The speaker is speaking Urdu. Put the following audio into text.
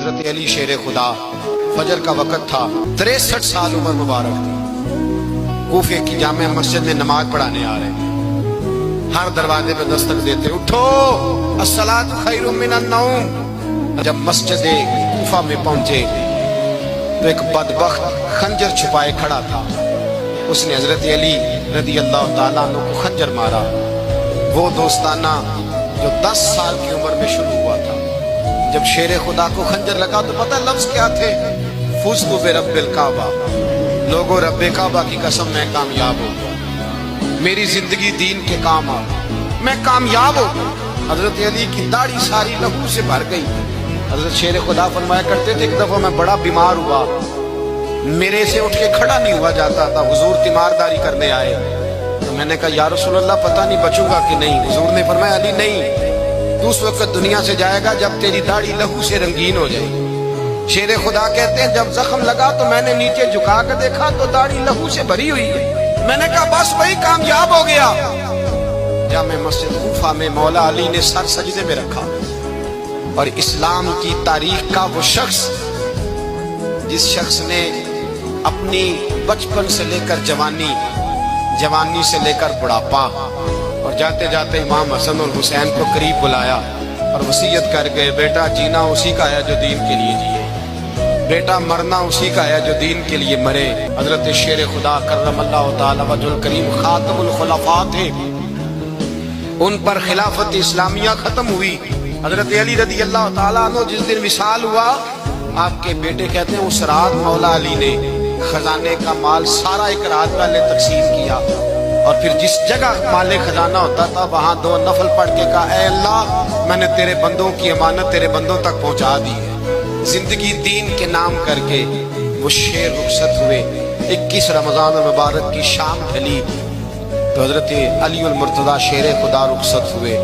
حضرت علی شیر خدا، فجر کا وقت تھا، 63 سال عمر مبارک تھی، کوفے کی جامع مسجد میں نماز پڑھانے آ رہے ہیں۔ ہر دروازے پہ دستک دیتے، اٹھو الصلاۃ خیر من النوم۔ جب مسجد کوفہ میں پہنچے تو ایک بدبخت خنجر چھپائے کھڑا تھا، اس نے حضرت علی رضی اللہ تعالیٰ عنہ کو خنجر مارا۔ وہ دوستانہ جو 10 سال کی عمر میں شروع ہوا تھا، جب شیر خدا کو خنجر لگا تو پتہ لفظ کیا تھے؟ فزت برب الکعبہ، لوگوں رب کعبہ کی قسم میں کامیاب ہو گیا، میری زندگی دین کے کام آ گئی، میں کامیاب ہو گیا۔ حضرت علی کی داڑھی ساری لہو سے بھر گئی۔ حضرت شیر خدا فرمایا کرتے تھے، ایک دفعہ میں بڑا بیمار ہوا، میرے سے اٹھ کے کھڑا نہیں ہوا جاتا تھا، حضور تیمارداری کرنے آئے تو میں نے کہا یا رسول اللہ پتہ نہیں بچوں گا کہ نہیں۔ حضور نے فرمایا علی نہیں، تو اس وقت دنیا سے جائے گا جب تیری داڑھی لہو سے رنگین ہو جائے گی۔ شیر خدا کہتے ہیں جب زخم لگا تو میں نے نیچے جھکا کے دیکھا تو داڑھی لہو سے بھری ہوئی ہے، میں نے کہا بس وہی کامیاب ہو گیا۔ جامع مسجد کوفہ میں مولا علی نے سر سجدے میں رکھا، اور اسلام کی تاریخ کا وہ شخص جس شخص نے اپنی بچپن سے لے کر جوانی، جوانی سے لے کر بڑھاپا، اور جاتے جاتے امام حسن اور حسین کو قریب بلایا اور وصیت کر گئے، بیٹا جینا اسی کا ہے جو دین کے لیے جیے، بیٹا مرنا اسی کا ہے جو دین کے لیے مرے۔ حضرت شیر خدا کرم اللہ تعالی وجہ الکریم خاتم الخلفاء تھے، ان پر خلافت اسلامیہ ختم ہوئی۔ حضرت علی رضی اللہ تعالیٰ عنہ جس دن وصال ہوا، آپ کے بیٹے کہتے ہیں اس رات مولا علی نے خزانے کا مال سارا ایک رات پہلے تقسیم کیا، اور پھر جس جگہ مال خزانہ ہوتا تھا وہاں 2 نفل پڑھ کے کہا اے اللہ میں نے تیرے بندوں کی امانت تیرے بندوں تک پہنچا دی ہے۔ زندگی دین کے نام کر کے وہ شیر رخصت ہوئے۔ 21 رمضان المبارک کی شام ڈھلی تو حضرت علی المرتضیٰ شیر خدا رخصت ہوئے۔